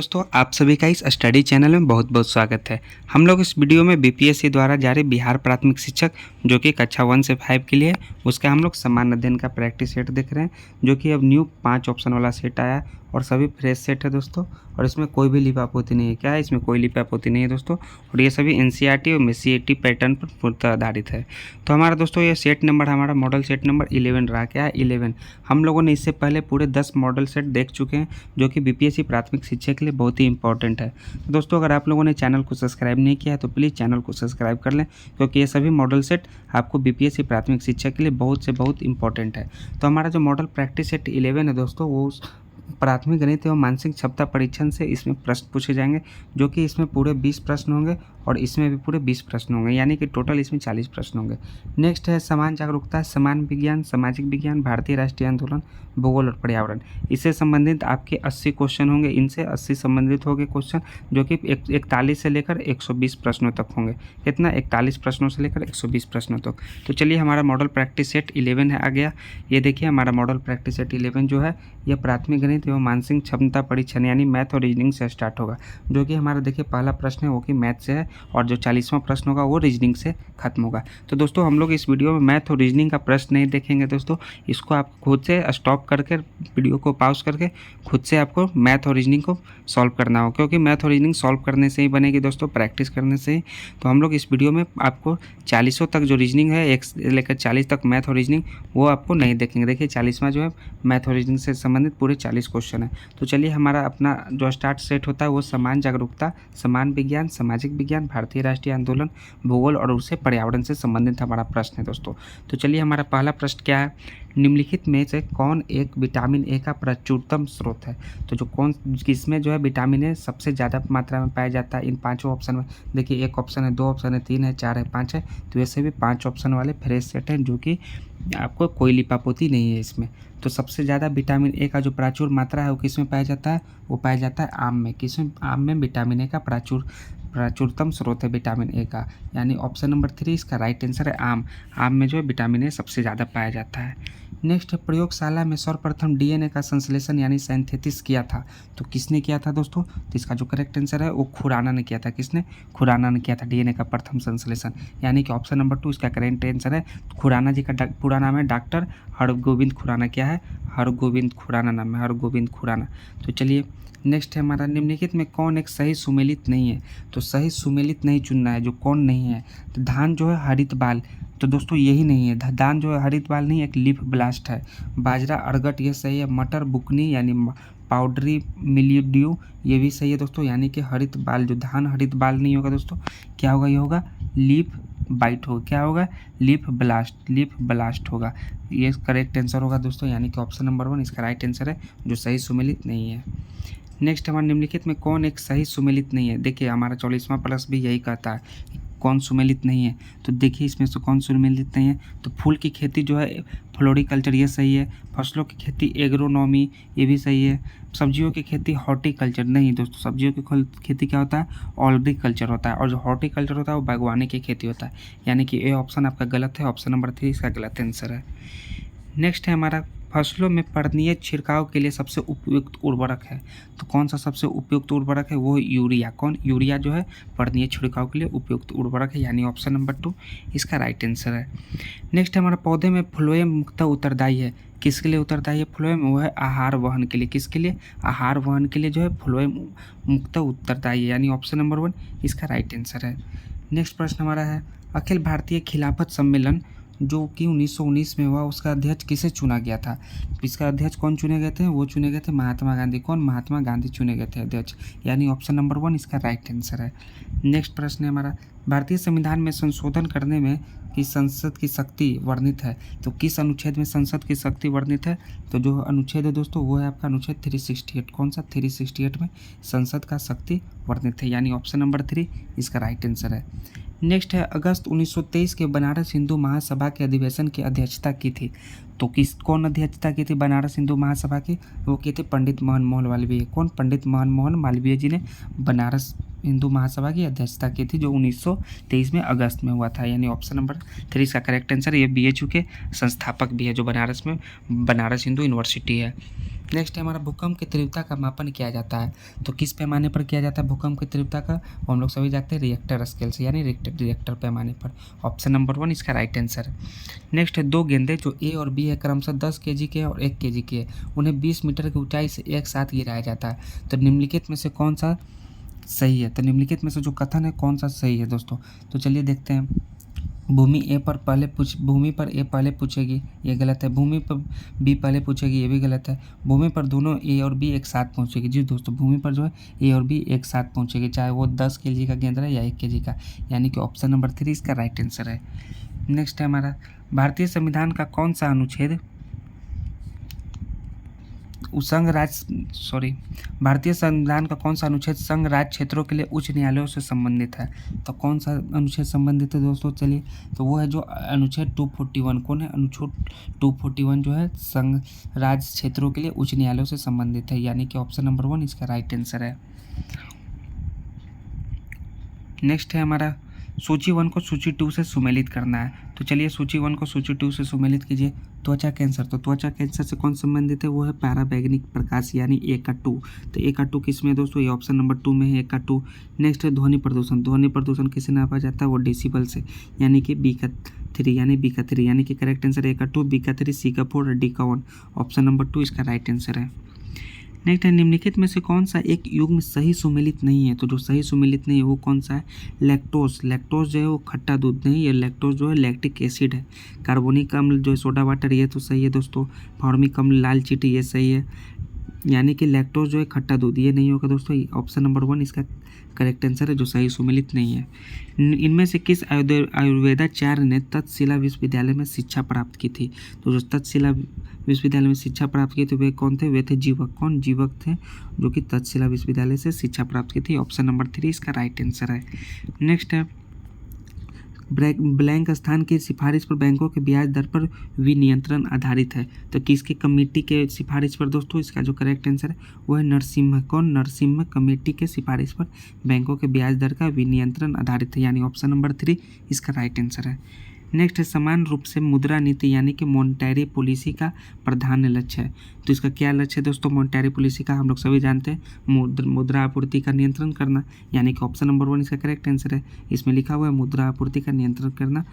दोस्तों आप सभी का इस स्टडी चैनल में बहुत बहुत स्वागत है। हम लोग इस वीडियो में बीपीएससी द्वारा जारी बिहार प्राथमिक शिक्षक जो कि कक्षा 1 से 5 के लिए है, उसका हम लोग सामान्य अध्ययन का प्रैक्टिस सेट देख रहे हैं, जो कि अब न्यू 5 ऑप्शन वाला सेट आया है और सभी फ्रेश सेट है दोस्तों। और इसमें कोई भी लिपापोती नहीं है। क्या है, इसमें कोई लिपापोती नहीं है दोस्तों। और ये सभी एनसीईआरटी और सीईटी पैटर्न पर पूर्णतः आधारित है। तो हमारा दोस्तों ये सेट नंबर हमारा मॉडल सेट नंबर 11 रहा। क्या है 11। हम लोगों ने इससे पहले पूरे 10 मॉडल सेट देख चुके हैं, जो कि बीपीएससी प्राथमिक शिक्षक के लिए बहुत ही इंपॉर्टेंट है। तो दोस्तों अगर आप लोगों ने चैनल को सब्सक्राइब नहीं किया है तो प्लीज़ चैनल को सब्सक्राइब कर लें, क्योंकि ये सभी मॉडल सेट आपको बीपीएससी प्राथमिक शिक्षक के लिए बहुत से बहुत इंपॉर्टेंट है। तो हमारा जो मॉडल प्रैक्टिस सेट 11 है दोस्तों, वो प्राथमिक गणित एवं मानसिक क्षमता परीक्षण से इसमें प्रश्न पूछे जाएंगे, जो कि इसमें पूरे 20 प्रश्न होंगे और इसमें भी पूरे 20 प्रश्न होंगे, यानी कि टोटल इसमें 40 प्रश्न होंगे। नेक्स्ट है समान जागरूकता, समान विज्ञान, सामाजिक विज्ञान, भारतीय राष्ट्रीय आंदोलन, भूगोल और पर्यावरण। इससे संबंधित आपके 80 क्वेश्चन होंगे। इनसे 80 संबंधित होंगे क्वेश्चन, जो कि 41 से लेकर 120 प्रश्नों तक होंगे। कितना, 41 प्रश्नों से लेकर 120 प्रश्नों तक। तो चलिए हमारा मॉडल प्रैक्टिस सेट 11 है आ गया। ये देखिए हमारा मॉडल प्रैक्टिस सेट 11 जो है, यह प्राथमिक गणित एवं मानसिक क्षमता परीक्षण यानी मैथ और रीजनिंग से स्टार्ट होगा, जो कि हमारा देखिए पहला प्रश्न है वो कि मैथ से है, और जो 40वां प्रश्न होगा वो रीजनिंग से खत्म होगा। तो दोस्तों हम लोग इस वीडियो में मैथ और रीजनिंग का प्रश्न नहीं देखेंगे दोस्तों। इसको आप खुद से स्टॉप करके वीडियो को पॉज करके खुद से आपको मैथ और रीजनिंग को सॉल्व करना हो, क्योंकि मैथ और रीजनिंग सॉल्व करने से ही बनेगी दोस्तों, प्रैक्टिस करने से ही। तो हम लोग इस वीडियो में आपको 40 तक जो रीजनिंग है, 1 से लेकर 40 तक मैथ और रीजनिंग, वो आपको नहीं देखेंगे। देखिए 40वां जो है मैथ और रीजनिंग से संबंधित पूरे 40 क्वेश्चन है। तो चलिए हमारा अपना जो स्टार्ट सेट होता है वो समान जागरूकता, समान विज्ञान, सामाजिक विज्ञान, भारतीय राष्ट्रीय आंदोलन, भूगोल और उससे पर्यावरण से संबंधित हमारा प्रश्न है दोस्तों। तो चलिए हमारा पहला प्रश्न क्या है, निम्नलिखित में से कौन एक विटामिन ए का प्रचुरतम स्रोत है। तो जो कौन किसमें जो है विटामिन ए सबसे ज़्यादा मात्रा में पाया जाता है इन पाँचों ऑप्शन में। देखिए 1 ऑप्शन है, 2 ऑप्शन है, 3 है, 4 है, 5 है। तो ऐसे भी 5 ऑप्शन वाले फ्रेश सेट हैं, जो कि आपको कोई लिपापोती नहीं है इसमें। तो सबसे ज़्यादा विटामिन ए का जो प्रचुर मात्रा है वो किस में पाया जाता है, वो पाया जाता है आम में। किसमें, आम में विटामिन ए का प्रचुरतम स्रोत है विटामिन ए का, यानी ऑप्शन नंबर 3 इसका राइट आंसर है आम। आम में जो है विटामिन ए सबसे ज़्यादा पाया जाता है। नेक्स्ट है प्रयोगशाला में सर्वप्रथम डीएनए का संश्लेषण यानी सिंथेसिस किया था। तो किसने किया था दोस्तों, तो इसका जो करेक्ट आंसर है वो खुराना ने किया था। किसने, खुराना ने किया था डीएनए का प्रथम संश्लेषण, यानी कि ऑप्शन नंबर 2 इसका करेक्ट आंसर है। खुराना जी का पूरा नाम है डॉक्टर हरगोविंद खुराना। क्या है, हरगोविंद खुराना नाम है, हरगोविंद खुराना। तो चलिए नेक्स्ट है हमारा, निम्नलिखित में कौन एक सही सुमेलित नहीं है। तो सही सुमेलित नहीं चुनना है, जो कौन नहीं है। तो धान जो है हरित बाल, तो दोस्तों यही नहीं है। धान जो है हरित बाल नहीं, एक लीफ ब्लास्ट है। बाजरा अर्गट ये सही है। मटर बुकनी यानी पाउडरी मिल्ड्यू ये भी सही है दोस्तों, यानी कि हरित बाल जो धान हरित बाल नहीं होगा दोस्तों, क्या होगा, ये होगा लीफ बाइट होगा। क्या होगा, लीफ ब्लास्ट होगा। ये करेक्ट आंसर होगा दोस्तों, यानी कि ऑप्शन नंबर 1 इसका राइट आंसर है, जो सही सुमेलित नहीं है। नेक्स्ट हमारे निम्नलिखित में कौन एक सही सुमेलित नहीं है। देखिए हमारा 44वां प्लस भी यही कहता है कौन सुमेलित नहीं है। तो देखिए इसमें से कौन सुमेलित नहीं है। तो फूल की खेती जो है फ्लोरिकल्चर ये सही है। फसलों की खेती एग्रोनॉमी ये भी सही है। सब्जियों की खेती हॉर्टिकल्चर नहीं दोस्तों, सब्जियों की खेती क्या होता है, ऑलरिकल्चर होता है। और जो हॉर्टिकल्चर होता है वो बागवानी की खेती होता है, यानी कि ये ऑप्शन आपका गलत है। ऑप्शन नंबर 3 इसका गलत आंसर है। नेक्स्ट है हमारा, फसलों में पर्णीय छिड़काव के लिए सबसे उपयुक्त उर्वरक है। तो कौन सा सबसे उपयुक्त उर्वरक है, वो यूरिया। कौन, यूरिया जो है पर्णीय छिड़काव के लिए उपयुक्त उर्वरक है, यानी ऑप्शन नंबर 2 इसका राइट आंसर है। नेक्स्ट हमारा, पौधे में फ्लोएम मुक्त उत्तरदायी है। किसके लिए उत्तरदायी है फ्लोएम, वो है आहार वहन के लिए। किसके लिए, आहार वहन के लिए जो है फ्लोएम मुक्त उत्तरदायी है, यानी ऑप्शन नंबर 1 इसका राइट आंसर है। नेक्स्ट प्रश्न हमारा है, अखिल भारतीय खिलाफत सम्मेलन जो कि 1919 में हुआ, उसका अध्यक्ष किसे चुना गया था। इसका अध्यक्ष कौन चुने गए थे, वो चुने गए थे महात्मा गांधी। कौन, महात्मा गांधी चुने गए थे अध्यक्ष, यानी ऑप्शन नंबर 1 इसका राइट आंसर है। नेक्स्ट प्रश्न है हमारा, भारतीय संविधान में संशोधन करने में कि संसद की शक्ति वर्णित है। तो किस अनुच्छेद में संसद की शक्ति वर्णित है। तो जो अनुच्छेद है दोस्तों वो है आपका अनुच्छेद 368। कौन सा, 368 में संसद का शक्ति वर्णित है, यानी ऑप्शन नंबर 3 इसका राइट आंसर है। नेक्स्ट है, अगस्त 1923 के बनारस हिंदू महासभा के अधिवेशन की अध्यक्षता की थी। तो कौन अध्यक्षता की थी बनारस हिंदू महासभा की, वो की थी पंडित मोहन मोहन मालवीय। कौन, पंडित मोहन मोहन मालवीय जी ने बनारस हिंदू महासभा की अध्यक्षता की थी, जो 1923 में अगस्त में हुआ था, यानी ऑप्शन नंबर 3 इसका करेक्ट आंसर। ये बीएचयू के संस्थापक भी है, जो बनारस में बनारस हिंदू यूनिवर्सिटी है। नेक्स्ट है हमारा भूकंप की तीव्रता का मापन किया जाता है, तो किस पैमाने पर किया जाता है भूकंप की तीव्रता का, वो हम लोग सभी जानते हैं रिएक्टर स्केल से, यानी रिएक्टर पैमाने पर। ऑप्शन नंबर 1 इसका राइट आंसर है। नेक्स्ट है 2 गेंदें जो ए और बी है क्रमशः 10 kg के और 1 kg के, उन्हें 20 मीटर की ऊंचाई से एक साथ गिराया जाता है, तो निम्नलिखित में से कौन सा सही है, तो निम्नलिखित में से जो कथन है कौन सा सही है दोस्तों। तो चलिए देखते हैं। भूमि पर ए पहले पूछेगी, ये गलत है। भूमि पर बी पहले पूछेगी, ये भी गलत है। भूमि पर दोनों ए और बी एक साथ पहुंचेगी। जी दोस्तों, भूमि पर जो है ए और बी एक साथ पहुंचेगी, चाहे वो 10 kg का गेंद रहे या 1 kg का, यानी कि ऑप्शन नंबर 3 इसका राइट आंसर है। नेक्स्ट है हमारा भारतीय संविधान का कौन सा अनुच्छेद भारतीय संविधान का कौन सा अनुच्छेद संघ राज्य क्षेत्रों के लिए उच्च न्यायालयों से संबंधित है, तो कौन सा अनुच्छेद संबंधित है दोस्तों। चलिए, तो वो है जो अनुच्छेद 241। कौन है अनुच्छेद 241 जो है संघ राज्य क्षेत्रों के लिए उच्च न्यायालयों से संबंधित है, यानी कि ऑप्शन नंबर 1 इसका राइट आंसर है। नेक्स्ट है हमारा सूची 1 को सूची 2 से सुमेलित करना है, तो चलिए सूची 1 को सूची 2 से सुमेलित कीजिए। त्वचा कैंसर, तो त्वचा कैंसर से कौन संबंधित है, वो है पैराबैंगनिक प्रकाश, यानी ए का 2। तो ए का 2 किस में है दोस्तों, ये ऑप्शन नंबर 2 में है ए का 2। नेक्स्ट है ध्वनि प्रदूषण। ध्वनि प्रदूषण किसे नापा जाता है, वो डेसिबल से, यानी कि बी का 3, यानी कि करेक्ट आंसर ए का 2, बी का 3, सी का 4 और डी का 1। ऑप्शन नंबर 2 इसका राइट आंसर है। नेक्स्ट है निम्नलिखित में से कौन सा एक युग्म सही सुमेलित नहीं है, तो जो सही सुमेलित नहीं है वो कौन सा है, लैक्टोज। लैक्टोज जो है वो खट्टा दूध नहीं है, लैक्टोज जो है लैक्टिक एसिड है। कार्बोनिक अम्ल जो है सोडा वाटर, ये तो सही है दोस्तों। फॉर्मिक अम्ल लाल चींटी, ये सही है, यानी कि लैक्टोज जो है खट्टा दूध, ये नहीं होगा दोस्तों। ऑप्शन नंबर 1 इसका करेक्ट आंसर है, जो सही सुमेलित नहीं है। इनमें से किस आयुर्वेदाचार्य ने तक्षशिला विश्वविद्यालय में शिक्षा प्राप्त की थी, तो जो तक्षशिला विश्वविद्यालय में शिक्षा प्राप्त की थी वे कौन थे, वे थे जीवक। कौन जीवक थे जो कि तक्षशिला विश्वविद्यालय से शिक्षा प्राप्त की थी। ऑप्शन नंबर 3 इसका राइट आंसर है। नेक्स्ट है ब्लैंक स्थान की सिफारिश पर बैंकों के ब्याज दर पर विनियंत्रण आधारित है, तो किसकी कमेटी के सिफारिश पर दोस्तों, इसका जो करेक्ट आंसर है वो है नरसिम्हा। कौन, नरसिम्हा कमेटी के सिफारिश पर बैंकों के ब्याज दर का विनियंत्रण आधारित है, यानी ऑप्शन नंबर 3 इसका राइट आंसर है। नेक्स्ट है समान रूप से मुद्रा नीति यानी कि मॉनेटरी पॉलिसी का प्रधान लक्ष्य है, तो इसका क्या लक्ष्य है दोस्तों, मॉनेटरी पॉलिसी का हम लोग सभी जानते हैं मुद्रा आपूर्ति का नियंत्रण करना, यानी कि ऑप्शन नंबर 1 इसका करेक्ट आंसर है। इसमें लिखा हुआ है मुद्रा आपूर्ति का नियंत्रण करना,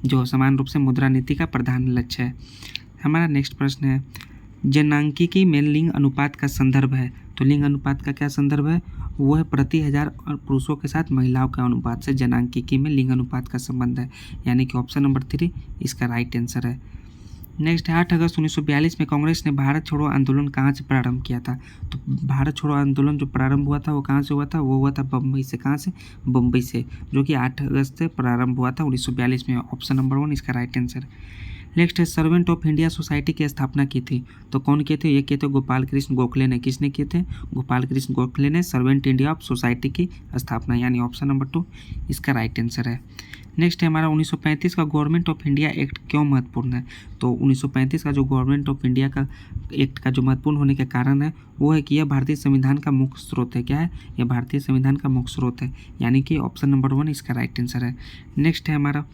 जो समान रूप से मुद्रा नीति का प्रधान लक्ष्य है। हमारा नेक्स्ट प्रश्न है जनांकिकी में लिंग अनुपात का संदर्भ है, तो लिंग अनुपात का क्या संदर्भ है, वो है प्रति 1000 पुरुषों के साथ महिलाओं के अनुपात से जनांकिकी में लिंग अनुपात का संबंध है, यानी कि ऑप्शन नंबर 3 इसका राइट आंसर है। नेक्स्ट है 8 अगस्त 1942 में कांग्रेस ने भारत छोड़ो आंदोलन कहाँ से प्रारंभ किया था, तो भारत छोड़ो आंदोलन जो प्रारंभ हुआ था वो कहाँ से हुआ था, वो हुआ था बम्बई से। कहाँ से, बम्बई से, जो कि 8 अगस्त से प्रारंभ हुआ था 1942 में। ऑप्शन नंबर 1 इसका राइट आंसर। नेक्स्ट है सर्वेंट ऑफ इंडिया सोसाइटी की स्थापना की थी, तो कौन किए थे, ये किए थे गोपाल कृष्ण गोखले ने। किसने किए थे, गोपाल कृष्ण गोखले ने सर्वेंट इंडिया ऑफ सोसाइटी की स्थापना, यानी ऑप्शन नंबर 2 इसका राइट आंसर है। नेक्स्ट है हमारा 1935 का गवर्नमेंट ऑफ इंडिया एक्ट क्यों महत्वपूर्ण है, तो 1935 का जो गवर्नमेंट ऑफ इंडिया का एक्ट का जो महत्वपूर्ण होने का कारण है वो है कि यह भारतीय संविधान का मुख्य स्रोत है। क्या है, यह भारतीय संविधान का मुख्य स्रोत है, यानी कि ऑप्शन नंबर 1 इसका राइट आंसर है। नेक्स्ट है हमारा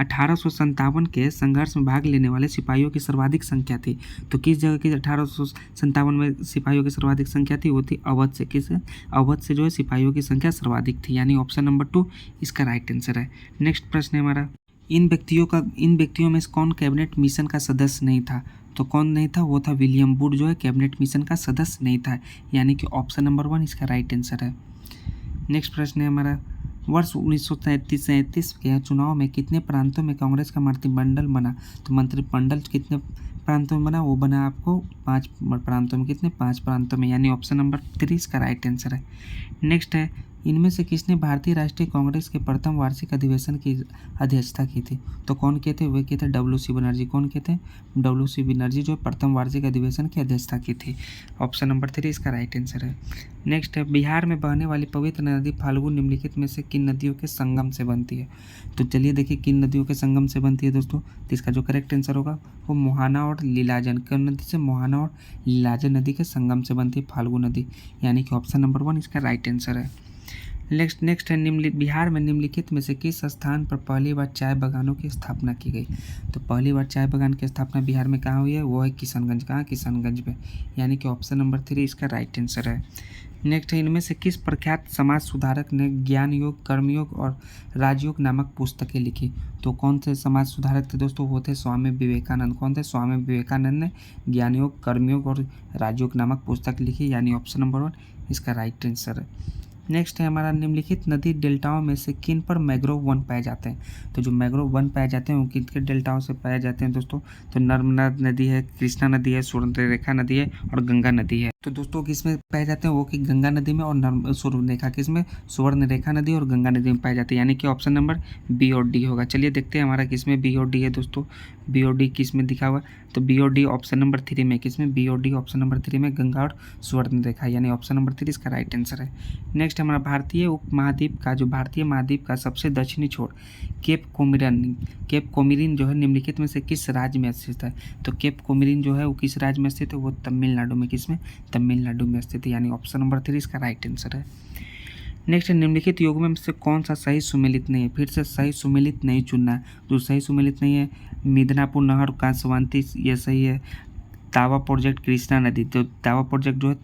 1857 के संघर्ष में भाग लेने वाले सिपाहियों की सर्वाधिक संख्या थी, तो किस जगह की 1857 में सिपाहियों की सर्वाधिक संख्या थी, वो थी अवध से। किस, अवध से जो है सिपाहियों की संख्या सर्वाधिक थी, यानी ऑप्शन नंबर 2 इसका राइट आंसर है। नेक्स्ट प्रश्न है हमारा इन व्यक्तियों में से कौन कैबिनेट मिशन का सदस्य नहीं था, तो कौन नहीं था, वो था विलियम वुड जो है कैबिनेट मिशन का सदस्य नहीं था, यानी कि ऑप्शन नंबर 1 इसका राइट आंसर है। नेक्स्ट प्रश्न है हमारा वर्ष 1937 के चुनाव में कितने प्रांतों में कांग्रेस का मंत्रिमंडल बना, तो मंत्रिमंडल कितने प्रांतों में बना, वो बना आपको 5 प्रांतों में। कितने, 5 प्रांतों में, यानी ऑप्शन नंबर 3 इसका राइट आंसर है। नेक्स्ट है इनमें से किसने भारतीय राष्ट्रीय कांग्रेस के प्रथम वार्षिक अधिवेशन की अध्यक्षता की थी, तो कौन किए थे, वे किए थे WC बनर्जी। कौन किए थे, WC बनर्जी जो प्रथम वार्षिक अधिवेशन की अध्यक्षता की थी। ऑप्शन नंबर 3 इसका राइट आंसर है। नेक्स्ट है बिहार में बहने वाली पवित्र नदी फाल्गु निम्नलिखित में से किन नदियों के संगम से बनती है, तो चलिए देखिए किन नदियों के संगम से बनती है दोस्तों, तो इसका जो करेक्ट आंसर होगा वो मोहाना और लीलाजन। कौन नदी से, मोहाना और लीलाजन नदी के संगम से बनती है फाल्गु नदी, यानी कि ऑप्शन नंबर 1 इसका राइट आंसर है। नेक्स्ट है बिहार में निम्नलिखित में से किस स्थान पर पहली बार चाय बागानों की स्थापना की गई। तो पहली बार चाय बागान की स्थापना बिहार में कहाँ हुई है, वो है किशनगंज। कहाँ, किशनगंज में, यानी कि ऑप्शन नंबर 3 इसका राइट आंसर है। नेक्स्ट है इनमें से किस प्रख्यात समाज सुधारक ने ज्ञान योग, कर्मयोग और राजयोग नामक पुस्तकें लिखी। तो कौन से समाज सुधारक थे दोस्तों, वो थे स्वामी विवेकानंद। कौन थे, स्वामी विवेकानंद ने ज्ञान योग, कर्मयोग और राजयोग नामक पुस्तक लिखी, यानी ऑप्शन नंबर 1 इसका राइट आंसर है। नेक्स्ट है हमारा निम्नलिखित नदी डेल्टाओं में से किन पर मैंग्रोव वन पाए जाते हैं। तो जो मैंग्रोव वन पाए जाते हैं वो किन के डेल्टाओं से पाए जाते हैं दोस्तों, तो नर्मदा नदी है, कृष्णा नदी है, सुवर्णरेखा नदी है और गंगा नदी है। तो दोस्तों किसमें पाए जाते हैं, वो कि गंगा नदी में और सुवर्णरेखा किसमें, सुवर्णरेखा नदी और गंगा नदी में पाए जाते हैं, यानी कि ऑप्शन नंबर बी और डी होगा। चलिए देखते हैं हमारा किसमें बी और डी है दोस्तों। बी और डी किस में दिखा हुआ, तो बी और डी ऑप्शन नंबर 3 में, किसमें, बी और डी ऑप्शन नंबर 3 में, गंगा और सुवर्णरेखा, यानी ऑप्शन नंबर 3 इसका राइट आंसर है। नेक्स्ट हमारा भारतीय उपमहाद्वीप का, जो भारतीय महाद्वीप का सबसे दक्षिणी छोर केप कोमोरिन जो है निम्नलिखित में से किस राज्य में स्थित है। तो केप कोमोरिन जो है वो किस राज्य में स्थित है, वो तमिलनाडु में, किसमें, तमिलनाडु में स्थित है, यानी ऑप्शन नंबर 3 इसका राइट आंसर है। नेक्स्ट निम्नलिखित युग्मों में से कौन सा सही सुमेलित नहीं है। फिर से सही सुमेलित नहीं चुनना है। जो सही सुमेलित नहीं है, मिदनापुर नहर कांसवांती, ये सही है। तावा प्रोजेक्ट कृष्णा नदी, तो तावा प्रोजेक्ट जो है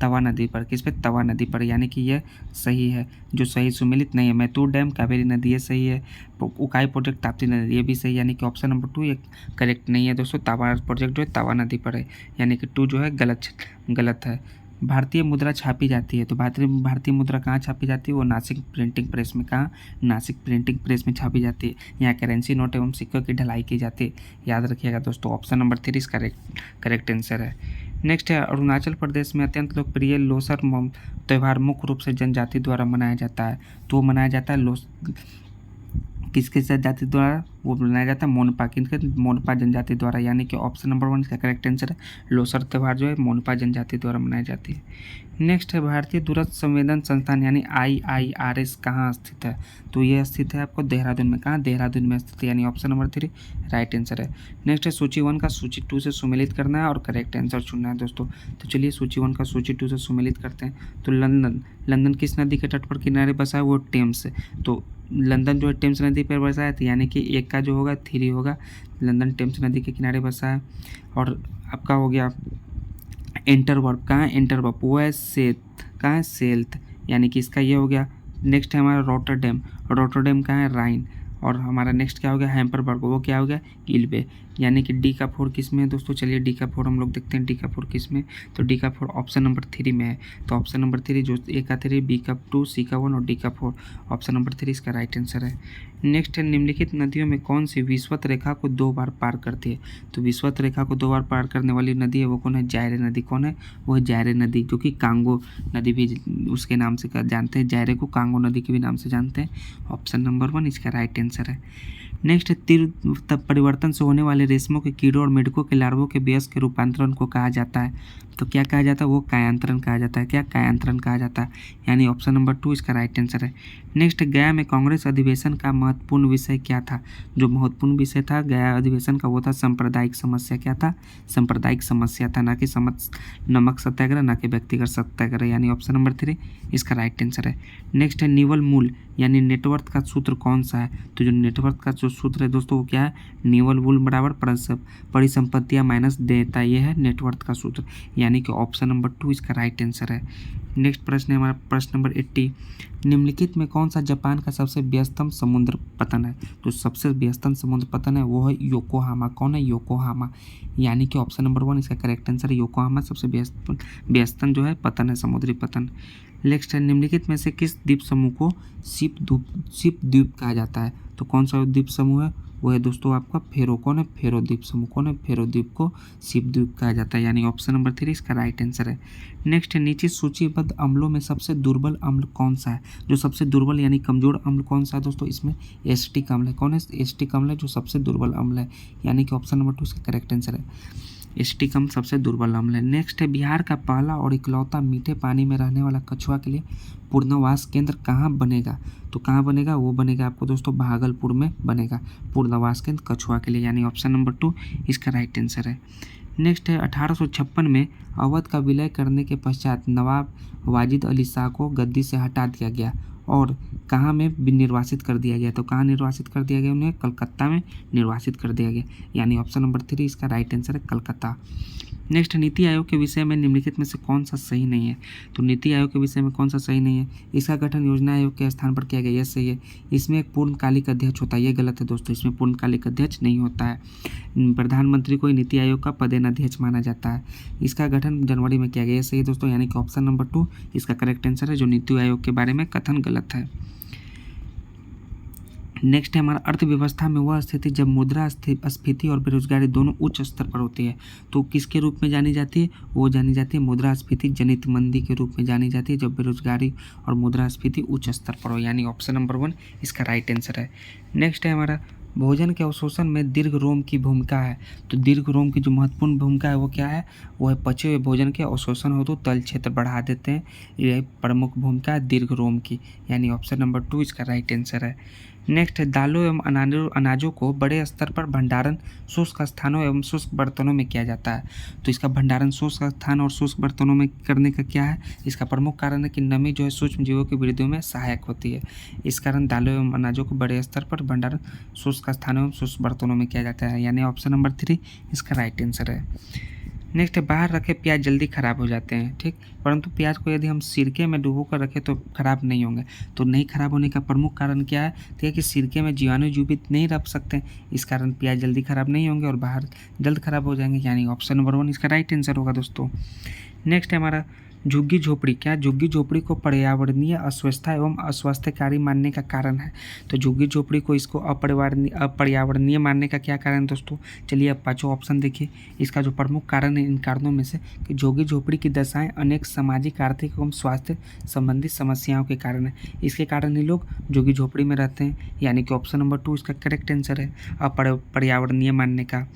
तवा नदी पर, किस पे, तवा नदी पर, यानी कि यह सही है। जो सही सुमेलित नहीं है, मैतूर डैम कावेरी नदी, ये सही है। उकाई प्रोजेक्ट ताप्ती नदी, ये भी सही, यानी कि ऑप्शन नंबर 2 ये करेक्ट नहीं है दोस्तों। तावा प्रोजेक्ट जो है तवा नदी पर है, यानी कि 2 जो है गलत है। भारतीय मुद्रा छापी जाती है, तो भारतीय मुद्रा कहाँ छापी जाती है, वो नासिक प्रिंटिंग प्रेस में। कहाँ, नासिक प्रिंटिंग प्रेस में छापी जाती है। यहाँ करेंसी नोट एवं सिक्कों की ढलाई की जाती है, याद रखिएगा दोस्तों। ऑप्शन नंबर 3 इसका करेक्ट आंसर है। नेक्स्ट है अरुणाचल प्रदेश में अत्यंत लोकप्रिय लोसर त्यौहार मुख्य रूप से जनजाति द्वारा मनाया जाता है। तो मनाया जाता है किसके जनजाति द्वारा, वो मनाया जाता है मोनपा, किनके, मोनपा जनजाति द्वारा, यानी कि ऑप्शन नंबर 1 इसका करेक्ट आंसर है। लोसर त्यौहार जो है मोनपा जनजाति द्वारा मनाई जाती है। नेक्स्ट है भारतीय दूरस्थ संवेदन संस्थान यानी IIRS कहाँ स्थित है। तो ये स्थित है आपको देहरादून में। कहाँ, देहरादून में स्थित है, यानी ऑप्शन नंबर 3 राइट आंसर है। नेक्स्ट है सूची 1 का सूची 2 से सुमेलित करना है और करेक्ट आंसर चुनना है दोस्तों। तो चलिए सूची 1 का सूची 2 से सुमेलित करते हैं। तो लंदन किस नदी के तट पर किनारे बसा है, वो टेम्स। तो लंदन जो है टेम्स नदी पर बसा है, तो यानी कि एक का जो होगा 3 होगा। लंदन टेम्स नदी के किनारे बसा है। और आपका हो गया एंटरवर्प, कहाँ है, एंटरवर्प वो है कहाँ है, सेल्थ, यानी कि इसका ये हो गया। नेक्स्ट है हमारा रोटरडेम कहाँ है, राइन। और हमारा नेक्स्ट क्या हो गया, हैम्परबर्ग, वो क्या हो गया, इल्बे, यानी कि डी का 4 किस में है दोस्तों। चलिए डी का 4 हम लोग देखते हैं, डी का 4 किस में। तो डी का 4 ऑप्शन नंबर 3 में है। तो ऑप्शन नंबर 3 जो ए का 3, बी का 2, सी का 1 और डी का 4, ऑप्शन नंबर 3 इसका राइट आंसर है। नेक्स्ट है निम्नलिखित नदियों में कौन सी विषुवत रेखा को 2 बार पार करती है। तो विषुवत रेखा को 2 बार पार करने वाली नदी है वो कौन है, जायरे नदी। कौन है, वो है जायरे नदी, जो कि कांगो नदी भी उसके नाम से जानते हैं। जायरे को कांगो नदी के भी नाम से जानते हैं। ऑप्शन नंबर 1 इसका राइट आंसर है। नेक्स्ट तीव्र परिवर्तन से होने वाले रेशमों के कीड़ों और मेढकों के लार्वों के वयस्क के रूपांतरण को कहा जाता है। तो क्या कहा जाता है, वो कायांतरण कहा जाता है। क्या, कायांतरण कहा जाता है, यानी ऑप्शन नंबर 2 इसका राइट आंसर है। नेक्स्ट गया में कांग्रेस अधिवेशन का महत्वपूर्ण विषय क्या था। जो महत्वपूर्ण विषय था गया अधिवेशन का वो था सांप्रदायिक समस्या। क्या था, सांप्रदायिक समस्या था, ना कि नमक सत्याग्रह, ना कि व्यक्तिगत सत्याग्रह, यानी ऑप्शन नंबर 3 इसका राइट आंसर है। नेक्स्ट है निवल मूल यानी नेटवर्क का सूत्र कौन सा है। तो जो नेटवर्क का जो सूत्र है दोस्तों वो क्या है, निवल मूल बराबर परिसंपत्तियां माइनस देता, ये है नेटवर्क का सूत्र, यानी कि ऑप्शन नंबर 2 इसका राइट आंसर है। नेक्स्ट प्रश्न है हमारा प्रश्न नंबर 80, निम्नलिखित में कौन सा जापान का सबसे व्यस्तम समुद्र पतन है। तो सबसे व्यस्तम समुद्र पतन है वो है योकोहामा। कौन है, योकोहामा, यानी कि ऑप्शन नंबर 1 इसका करेक्ट आंसर है। योकोहामा सबसे व्यस्तम जो है पतन है, समुद्री पतन। नेक्स्ट है निम्नलिखित में से किस द्वीप समूह को शिप द्वीप कहा जाता है। तो कौन सा द्वीप समूह है, वो है दोस्तों आपका फेरो। कौन है, फेरो द्वीप समूह। कौन है, फेरो द्वीप को शिप द्वीप कहा जाता है, यानी ऑप्शन नंबर 3 इसका राइट आंसर है। नेक्स्ट है नीचे सूचीबद्ध अम्लों में सबसे दुर्बल अम्ल कौन सा है। जो सबसे दुर्बल यानी कमजोर अम्ल कौन सा है दोस्तों, इसमें एसिटिक अम्ल है। कौन है, एसिटिक अम्ल है जो सबसे दुर्बल अम्ल है, यानी कि ऑप्शन नंबर 2 इसका करेक्ट आंसर है। एसिटिक अम्ल सबसे दुर्बल अम्ल है। नेक्स्ट है बिहार का पहला और इकलौता मीठे पानी में रहने वाला कछुआ के लिए पूर्णवास केंद्र कहाँ बनेगा। तो कहाँ बनेगा, वो बनेगा आपको दोस्तों भागलपुर में बनेगा पूर्णवास केंद्र कछुआ के लिए, यानी ऑप्शन नंबर 2 इसका राइट आंसर है। नेक्स्ट है 1856 में अवध का विलय करने के पश्चात नवाब वाजिद अली शाह को गद्दी से हटा दिया गया और कहाँ में भी निर्वासित कर दिया गया। तो कहाँ निर्वासित कर दिया गया उन्हें? कलकत्ता में निर्वासित कर दिया गया, यानी ऑप्शन नंबर 3 इसका राइट आंसर है कलकत्ता। नेक्स्ट, नीति आयोग के विषय में निम्नलिखित में से कौन सा सही नहीं है? तो नीति आयोग के विषय में कौन सा सही नहीं है? इसका गठन योजना आयोग के स्थान पर किया गया, यह सही है। इसमें एक पूर्णकालिक अध्यक्ष होता है, ये गलत है दोस्तों, इसमें पूर्णकालिक अध्यक्ष नहीं होता है। प्रधानमंत्री को नीति आयोग का पदेन अध्यक्ष माना जाता है। इसका गठन जनवरी में किया गया, यह सही है दोस्तों, यानी कि ऑप्शन नंबर 2 इसका करेक्ट आंसर है, जो नीति आयोग के बारे में कथन गलत है। नेक्स्ट है हमारा, अर्थव्यवस्था में वह स्थिति जब मुद्रा स्फीति और बेरोजगारी दोनों उच्च स्तर पर होती है, तो किसके रूप में जानी जाती है? वो जानी जाती है मुद्रास्फीति जनित मंदी के रूप में जानी जाती है, जब बेरोजगारी और मुद्रास्फीति उच्च स्तर पर हो, यानी ऑप्शन नंबर 1 इसका राइट आंसर है। नेक्स्ट है हमारा, भोजन के अवशोषण में दीर्घ रोम की भूमिका है। तो दीर्घ रोम की जो महत्वपूर्ण भूमिका है वो क्या है? वो है पचे हुए भोजन के अवशोषण हो तो तल क्षेत्र बढ़ा देते हैं, यह प्रमुख भूमिका है दीर्घ रोम की, यानी ऑप्शन नंबर 2 इसका राइट आंसर है। नेक्स्ट है, दालों एवं अनाजों को बड़े स्तर पर भंडारण शुष्क स्थानों एवं शुष्क बर्तनों में किया जाता है। तो इसका भंडारण शुष्क स्थान और शुष्क बर्तनों में करने का क्या है? इसका प्रमुख कारण है कि नमी जो है सूक्ष्म जीवों की वृद्धि में सहायक होती है। इस कारण दालों एवं अनाजों को बड़े स्तर पर भंडारण शुष्क स्थानों एवं शुष्क बर्तनों में किया जाता है, यानी ऑप्शन नंबर 3 इसका राइट आंसर है। नेक्स्ट है, बाहर रखे प्याज जल्दी ख़राब हो जाते हैं, ठीक, परंतु प्याज को यदि हम सिरके में डुबो कर रखें तो ख़राब नहीं होंगे। तो नहीं ख़राब होने का प्रमुख कारण क्या है? तो यह कि सिरके में जीवाणु जीवित नहीं रख सकते, इस कारण प्याज जल्दी ख़राब नहीं होंगे और बाहर जल्द ख़राब हो जाएंगे, यानी ऑप्शन नंबर 1 इसका राइट आंसर होगा दोस्तों। नेक्स्ट है हमारा, झुग्गी झोपड़ी, क्या झुग्गी झोपड़ी को पर्यावरणीय अस्वस्थता एवं अस्वास्थ्यकारी मानने का कारण है? तो झुग्गी झोपड़ी को इसको अपर्यावरणीय मानने का क्या कारण है दोस्तों? चलिए अब पांचों ऑप्शन देखिए। इसका जो प्रमुख कारण है इन कारणों में से कि झुग्गी झोपड़ी की दशाएं अनेक सामाजिक, आर्थिक एवं स्वास्थ्य संबंधी समस्याओं के कारण है, इसके कारण ही लोग झुग्गी झोपड़ी में रहते हैं, यानी कि ऑप्शन नंबर 2 इसका करेक्ट आंसर है, अपर्यावरणीय मानने का।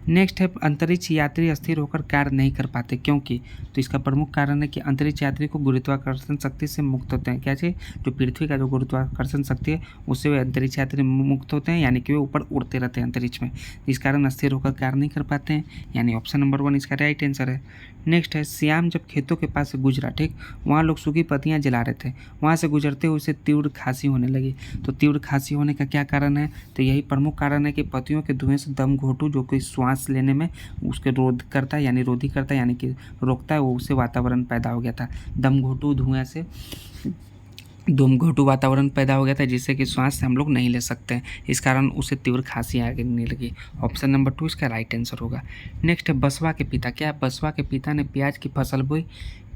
नेक्स्ट है, अंतरिक्ष यात्री स्थिर होकर कार्य नहीं कर पाते, क्योंकि? तो इसका प्रमुख कारण है कि अंतरिक्ष यात्री को गुरुत्वाकर्षण शक्ति से मुक्त होते हैं। क्या चाहिए? जो पृथ्वी का जो गुरुत्वाकर्षण शक्ति है उससे वे अंतरिक्ष यात्री मुक्त होते हैं, यानी कि वे ऊपर उड़ते रहते हैं अंतरिक्ष में, इस कारण स्थिर होकर कार्य नहीं कर पाते हैं, यानी ऑप्शन नंबर 1 इसका राइट आंसर है। नेक्स्ट है, श्याम जब खेतों के पास से गुजरा, ठीक, वहाँ लोग सूखी पत्तियाँ जला रहे थे, वहाँ से गुजरते हुए उसे तीव्र खांसी होने लगी। तो तीव्र खांसी होने का क्या कारण है? तो यही प्रमुख कारण है कि पत्तियों के धुएं से दम घोटू जो कि श्वास लेने में उसके रोध करता है, यानी रोधी करता है, यानी कि रोकता है, वो उससे वातावरण पैदा हो गया था। दम घोटू धुएं से धूमघोटू वातावरण पैदा हो गया था, जिससे कि श्वास से हम लोग नहीं ले सकते हैं, इस कारण उसे तीव्र खांसी आने लगी। ऑप्शन नंबर 2 इसका राइट आंसर होगा। नेक्स्ट है, बसवा के पिता, क्या बसवा के पिता ने प्याज की फसल बोई,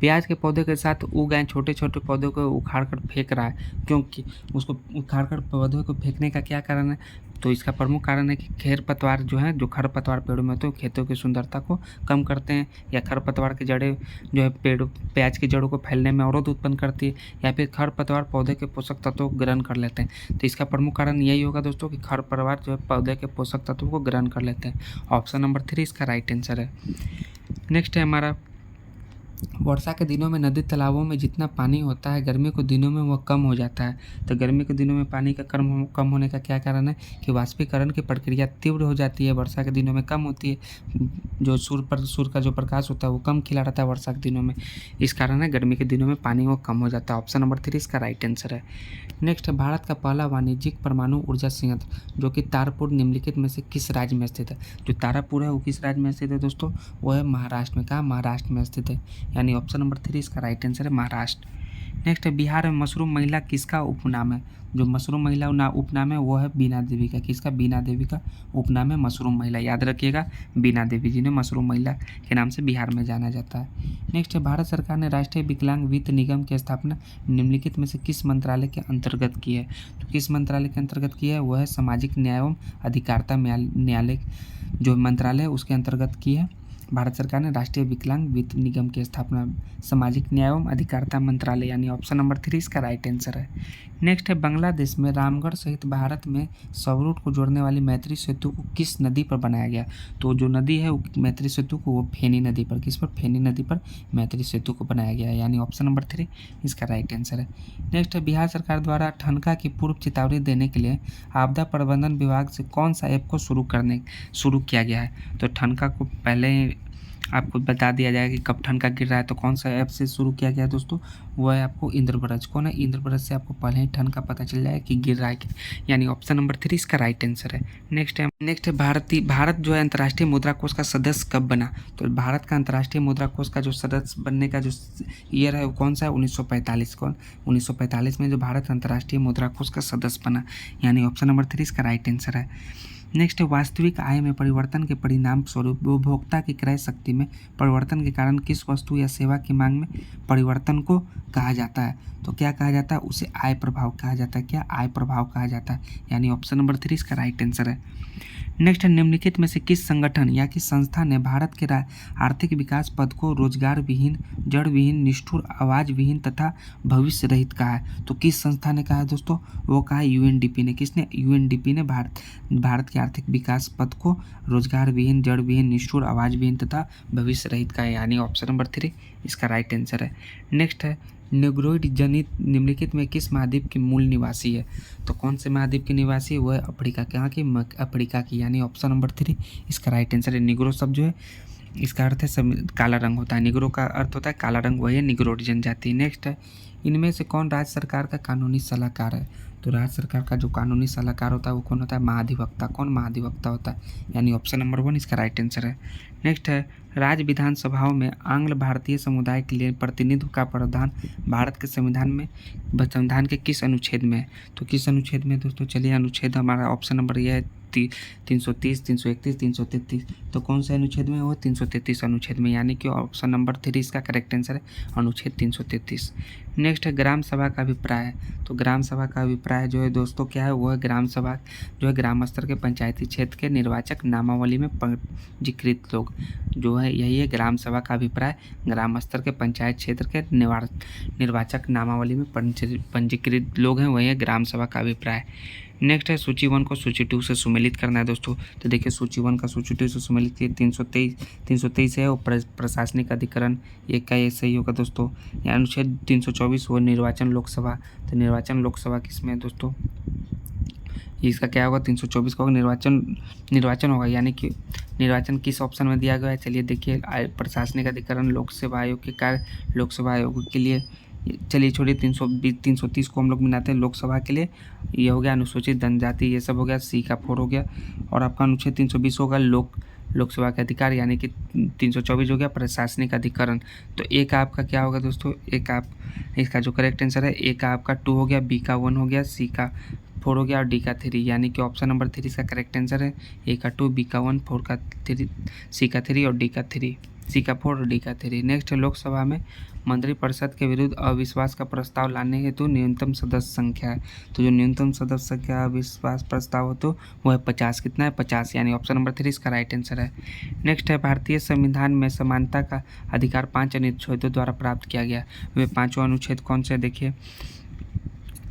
प्याज के पौधे के साथ उग गए छोटे छोटे पौधों को उखाड़ कर फेंक रहा है, क्योंकि उसको उखाड़ कर पौधों को फेंकने का क्या कारण है? तो इसका प्रमुख कारण है कि खरपतवार जो है, जो खरपतवार पेड़ों में होते हैं खेतों की सुंदरता को कम करते हैं, या खरपतवार की जड़ें जो है प्याज की जड़ों को फैलने में अवरोध उत्पन्न करती है, या फिर खरपतवार पौधे के पोषक तत्वों को ग्रहण कर लेते हैं। तो इसका प्रमुख कारण यही होगा दोस्तों कि खरपतवार जो है पौधे के पोषक तत्वों को ग्रहण कर लेते हैं। ऑप्शन नंबर 3 इसका राइट आंसर है। नेक्स्ट है हमारा, वर्षा के दिनों में नदी तालाबों में जितना पानी होता है गर्मी के दिनों में वह कम हो जाता है। तो गर्मी के दिनों में पानी का कम होने का क्या कारण है? कि वाष्पीकरण की प्रक्रिया तीव्र हो जाती है, वर्षा के दिनों में कम होती है, जो सूर्य का जो प्रकाश होता है वो कम खिला रहता है वर्षा के दिनों में, इस कारण है गर्मी के दिनों में पानी वो कम हो जाता है। ऑप्शन नंबर 3 इसका राइट आंसर है। नेक्स्ट है, भारत का पहला वाणिज्यिक परमाणु ऊर्जा संयंत्र जो कि तारापुर निम्नलिखित में से किस राज्य में स्थित है? जो तारापुर है वो किस राज्य में स्थित है दोस्तों? वो है महाराष्ट्र में। कहाँ? महाराष्ट्र में स्थित है, यानी ऑप्शन नंबर 3 इसका राइट आंसर है, महाराष्ट्र। नेक्स्ट है, बिहार में मशरूम महिला किसका उपनाम है? जो मशरूम महिला उपनाम है वो है बीना देवी का। किसका? बीना देवी का उपनाम है मशरूम महिला, याद रखिएगा, बीना देवी जिन्हें मशरूम महिला के नाम से बिहार में जाना जाता है। नेक्स्ट है, भारत सरकार ने राष्ट्रीय विकलांग वित्त निगम की स्थापना निम्नलिखित में से किस मंत्रालय के अंतर्गत की है? तो किस मंत्रालय के अंतर्गत की है? वह है सामाजिक न्याय एवं अधिकारिता न्यायालय जो मंत्रालय है उसके अंतर्गत की है। भारत सरकार ने राष्ट्रीय विकलांग वित्त निगम की स्थापना सामाजिक न्याय एवं अधिकारिता मंत्रालय, यानी ऑप्शन नंबर 3 इसका राइट आंसर है। नेक्स्ट है, बांग्लादेश में रामगढ़ सहित भारत में स्वरूट को जोड़ने वाली मैत्री सेतु को किस नदी पर बनाया गया? तो जो नदी है वो मैत्री सेतु को वो फेनी नदी पर, किस पर? फेनी नदी पर मैत्री सेतु को बनाया गया है, यानी ऑप्शन नंबर 3 इसका राइट आंसर है। नेक्स्ट है, बिहार सरकार द्वारा ठनका की पूर्व चेतावनी देने के लिए आपदा प्रबंधन विभाग से कौन सा ऐप को शुरू किया गया है? तो ठनका को पहले आपको बता दिया जाएगा कि कब ठनका गिर रहा है। तो कौन सा ऐप से शुरू किया गया है दोस्तों, वो है आपको इंद्रब्रज। कौन है? इंद्रब्रज से आपको पहले ही ठनका पता चल जाएगा कि गिर रहा है, यानी ऑप्शन नंबर 3 इसका राइट आंसर है। नेक्स्ट है भारत जो है अंतर्राष्ट्रीय मुद्रा कोष का सदस्य कब बना? तो भारत का अंतर्राष्ट्रीय मुद्रा कोष का जो सदस्य बनने का जो ईयर है वो कौन सा है? 1945। कौन? 1945 में जो भारत अंतर्राष्ट्रीय मुद्रा कोष का सदस्य बना, यानी ऑप्शन नंबर 3 इसका राइट आंसर है। नेक्स्ट है वास्तविक आय में परिवर्तन के परिणाम स्वरूप उपभोक्ता की क्रय शक्ति में परिवर्तन के कारण किस वस्तु या सेवा की मांग में परिवर्तन को कहा जाता है? तो क्या कहा जाता है? उसे आय प्रभाव कहा जाता है। क्या? आय प्रभाव कहा जाता है, यानी ऑप्शन नंबर 3 इसका राइट आंसर है। नेक्स्ट है निम्नलिखित में से किस संगठन या किस संस्था ने भारत के आर्थिक विकास पद को रोजगार विहीन, जड़ विहीन, निष्ठुर, आवाज विहीन तथा भविष्य रहित कहा है? तो किस संस्था ने कहा है दोस्तों? वो कहा है यूएनडीपी ने। किसने? यूएनडीपी ने भारत के आर्थिक विकास पद को रोजगार विहीन, जड़ विहीन, निष्ठुर, आवाज विहीन तथा भविष्य रहित कहा है, यानी ऑप्शन नंबर 3 इसका राइट आंसर है। नेक्स्ट है नेग्रोइड जनित निम्नलिखित में किस महाद्वीप के मूल निवासी है? तो कौन से महाद्वीप के निवासी है? वो है अफ्रीका। कहाँ की? अफ्रीका की, यानी ऑप्शन नंबर 3 इसका राइट आंसर है। निग्रो शब्द जो है इसका अर्थ है काला रंग होता है। निग्रो का अर्थ होता है काला रंग, वही है निग्रोइड जनजाति। नेक्स्ट है इनमें से कौन राज्य सरकार का कानूनी सलाहकार है? तो राज्य सरकार का जो कानूनी सलाहकार होता है वो कौन होता है? महाधिवक्ता। कौन? महाधिवक्ता होता है, यानी ऑप्शन नंबर 1 इसका राइट आंसर है। नेक्स्ट है राज्य विधानसभाओं में आंग्ल भारतीय समुदाय के लिए प्रतिनिधित्व का प्रावधान भारत के संविधान के किस अनुच्छेद में है? तो किस अनुच्छेद में दोस्तों? चलिए अनुच्छेद हमारा ऑप्शन नंबर यह है 330, 331, 333। तो कौन से अनुच्छेद में? वो 333 अनुच्छेद में, यानी कि ऑप्शन नंबर 3 इसका करेक्ट आंसर है, अनुच्छेद 333। नेक्स्ट है ग्राम सभा का अभिप्राय। तो ग्राम सभा का अभिप्राय जो है दोस्तों क्या है? वो है ग्राम सभा जो है ग्राम स्तर के पंचायती क्षेत्र के निर्वाचक नामावली में पंजीकृत लोग जो है, यही है ग्राम सभा का अभिप्राय। ग्राम स्तर के पंचायत क्षेत्र के निर्वाचक नामावली में पंजीकृत लोग हैं, वही है ग्राम सभा का अभिप्राय। नेक्स्ट है सूची 1 को सूची 2 से सुमेलित करना है दोस्तों। तो देखिए सूची 1 का सूची 2 से सुमेलित किए 323 है, और प्रशासनिक अधिकरण एक का ये सही होगा दोस्तों। या अनुच्छेद 324 वो निर्वाचन लोकसभा। तो निर्वाचन लोकसभा किसमें है दोस्तों? इसका क्या होगा? 324 का होगा निर्वाचन होगा, यानी कि निर्वाचन किस ऑप्शन में दिया गया है? चलिए देखिए प्रशासनिक अधिकरण लोकसभा आयोग के कार्य, लोकसभा आयोग के लिए। चलिए छोड़िए 330 को हम लोग मिलाते हैं लोकसभा के लिए। ये हो गया अनुसूचित जनजाति, ये सब हो गया, सी का 4 हो गया। और आपका अनुच्छेद 320 होगा लोकसभा के अधिकार, यानी कि 324 हो गया प्रशासनिक अधिकरण। तो ए का आपका क्या होगा दोस्तों? इसका जो करेक्ट आंसर है ए का आपका 2 हो गया, बी का 1 हो गया, सी का 4 हो गया और डी का 3, यानी कि ऑप्शन नंबर 3 इसका करेक्ट आंसर है। ए का 2, बी का 1, 4 का 3, सी का 3 और डी का 3, सी का 4 और डी का 3। नेक्स्ट लोकसभा में मंत्रिपरिषद के विरुद्ध अविश्वास का प्रस्ताव लाने हेतु न्यूनतम सदस्य संख्या है। तो जो न्यूनतम सदस्य संख्या अविश्वास प्रस्ताव हो तो वो है 50। कितना है? 50, यानी ऑप्शन नंबर 3 इसका राइट आंसर है। नेक्स्ट है भारतीय संविधान में समानता का अधिकार 5 अनुच्छेदों द्वारा प्राप्त किया गया। वे 5 अनुच्छेद कौन से? देखिए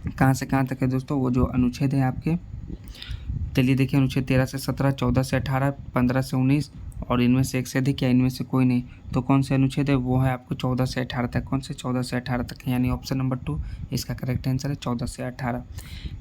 कहाँ से कहाँ तक है दोस्तों वो जो अनुच्छेद है आपके। चलिए देखिए अनुच्छेद 13 से 17, 14 से 18, 15 से 19 और इनमें से एक से अधिक या इनमें से कोई नहीं। तो कौन से अनुच्छेद है? वो है आपको 14 से 18 तक। कौन से? 14 से 18 तक, यानी ऑप्शन नंबर 2 इसका करेक्ट आंसर है 14 से 18।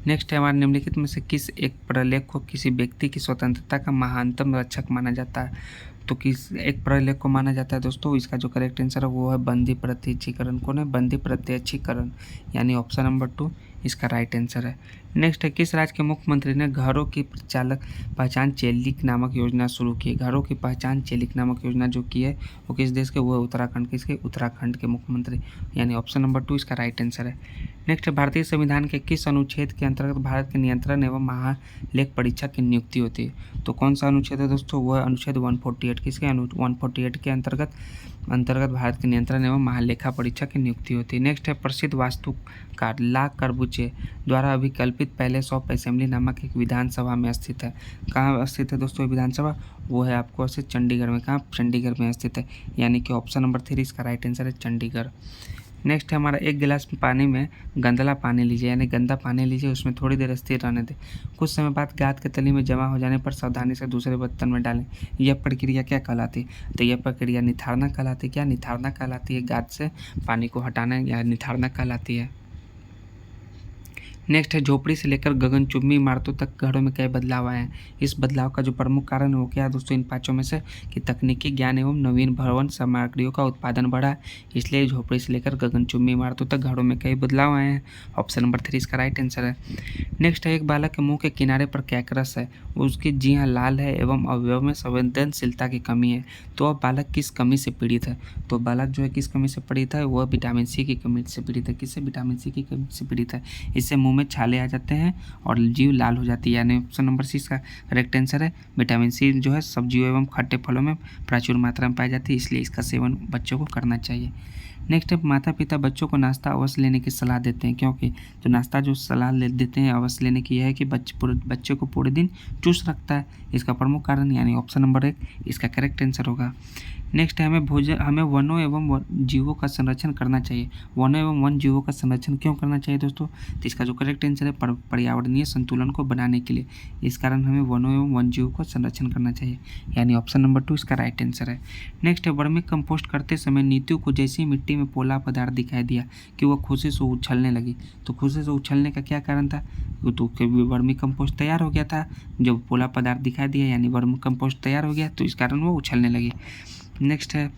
नेक्स्ट है हमारे निम्नलिखित में से किस एक प्रलेख को किसी व्यक्ति की स्वतंत्रता का महानतम रक्षक माना जाता है? तो किस एक प्रलेख को माना जाता है दोस्तों? इसका जो करेक्ट आंसर है वो है बंदी प्रत्यक्षीकरण। कौन है? बंदी प्रत्यक्षीकरण, यानी ऑप्शन नंबर 2 इसका राइट आंसर है। नेक्स्ट है किस राज्य के मुख्यमंत्री ने घरों की चालक पहचान चेलिक नामक योजना शुरू की? घरों की पहचान चेलिक नामक योजना जो की है वो किस देश के? वो है उत्तराखंड। किसके? उत्तराखंड के मुख्यमंत्री, यानी ऑप्शन नंबर 2 इसका राइट आंसर है। नेक्स्ट है भारतीय संविधान के किस अनुच्छेद के अंतर्गत भारत के नियंत्रण एवं महालेख परीक्षक की नियुक्ति होती है? तो कौन सा अनुच्छेद है दोस्तों? वो है अनुच्छेद 148। किसके? 148 के अंतर्गत भारत के नियंत्रण एवं महालेखा परीक्षक की नियुक्ति होती है। नेक्स्ट है प्रसिद्ध वास्तुकार ला कर्बुचे द्वारा अभिकल्पित पैलेस ऑफ असेंबली नामक एक विधानसभा में स्थित है। कहाँ स्थित है दोस्तों विधानसभा? वो है आपको स्थित चंडीगढ़ में। कहाँ? चंडीगढ़ में स्थित है, यानी कि ऑप्शन नंबर 3 इसका राइट आंसर है चंडीगढ़। नेक्स्ट है हमारा एक गिलास पानी में गंदला पानी लीजिए, यानी गंदा पानी लीजिए, उसमें थोड़ी देर स्थिर रहने दें। कुछ समय बाद गाद के तली में जमा हो जाने पर सावधानी से दूसरे बर्तन में डालें। यह प्रक्रिया क्या कहलाती है? तो यह प्रक्रिया निथारना कहलाती है। क्या निथारना कहलाती है? गाद से पानी को हटाना या निथारना कहलाती है। नेक्स्ट है झोपड़ी से लेकर गगनचुम्बी इमारतों तक घरों में कई बदलाव आए हैं। इस बदलाव का जो प्रमुख कारण हो गया दोस्तों इन पाँचों में से कि तकनीकी ज्ञान एवं नवीन भवन सामग्रियों का उत्पादन बढ़ा, इसलिए झोपड़ी से लेकर गगनचुम्बी इमारतों तक घरों में कई बदलाव आए हैं। ऑप्शन नंबर 3 इसका राइट आंसर है। नेक्स्ट है एक बालक के मुंह के किनारे पर कैकरस है, उसकी जी हाँ लाल है एवं अवयव में संवेदनशीलता की कमी है। तो अब बालक किस कमी से पीड़ित है? तो बालक जो है किस कमी से पीड़ित है? वह विटामिन सी की कमी से पीड़ित है। किससे? विटामिन सी की कमी से पीड़ित है। इससे मुंह में छाले आ जाते हैं और जीभ लाल हो जाती है, यानी ऑप्शन नंबर सी इसका करेक्ट आंसर है। विटामिन सी जो है सब्जियों एवं खट्टे फलों में प्रचुर मात्रा में पाई जाती है, इसलिए इसका सेवन बच्चों को करना चाहिए। नेक्स्ट है माता पिता बच्चों को नाश्ता अवश्य लेने की सलाह देते हैं, क्योंकि जो नाश्ता जो सलाह देते हैं अवश्य लेने की यह है कि बच्चे को पूरे दिन चुस्त रखता है। इसका प्रमुख कारण यानी ऑप्शन नंबर 1 इसका करेक्ट आंसर होगा। नेक्स्ट है हमें वनों एवं जीवों का संरक्षण करना चाहिए। वनों एवं वन जीवों का संरक्षण क्यों करना चाहिए दोस्तों? तो इसका जो करेक्ट आंसर है पर्यावरणीय संतुलन को बनाने के लिए। इस कारण हमें वनों एवं वन जीवों का संरक्षण करना चाहिए, यानी ऑप्शन नंबर 2 इसका राइट आंसर है। नेक्स्ट है वर्मी कंपोस्ट करते समय नीतू को जैसी मिट्टी में पोला पदार्थ दिखाई दिया कि वह खुशी से उछलने लगी। तो खुशी से उछलने का क्या कारण था? तो वर्मी कंपोस्ट तैयार हो गया था, जब पोला पदार्थ दिखाई दिया यानी वर्मी कंपोस्ट तैयार हो गया, तो इस कारण वो उछलने लगी। नेक्स्ट है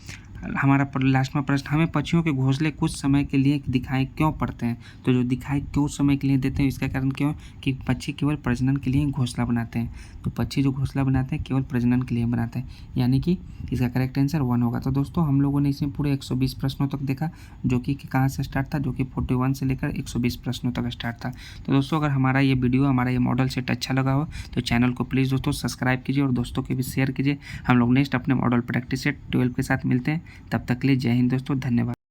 हमारा लास्ट में प्रश्न, हमें पक्षियों के घोंसले कुछ समय के लिए दिखाई क्यों पड़ते हैं? तो जो दिखाई क्यों समय के लिए देते हैं इसका कारण क्यों कि पक्षी केवल प्रजनन के लिए घोंसला बनाते हैं। तो पक्षी जो घोंसला बनाते हैं केवल प्रजनन के लिए बनाते हैं, यानी कि इसका करेक्ट आंसर 1 होगा। तो दोस्तों हम लोगों ने इसमें पूरे 120 प्रश्नों तक देखा, जो कि कहाँ से स्टार्ट था, जो कि 41 से लेकर 120 प्रश्नों तक स्टार्ट था। तो दोस्तों अगर हमारा ये वीडियो हमारा ये मॉडल सेट अच्छा लगा हो तो चैनल को प्लीज़ दोस्तों सब्सक्राइब कीजिए और दोस्तों के भी शेयर कीजिए। हम लोग नेक्स्ट अपने मॉडल प्रैक्टिस सेट 12 के साथ मिलते हैं, तब तक के लिए जय हिंद दोस्तों, धन्यवाद।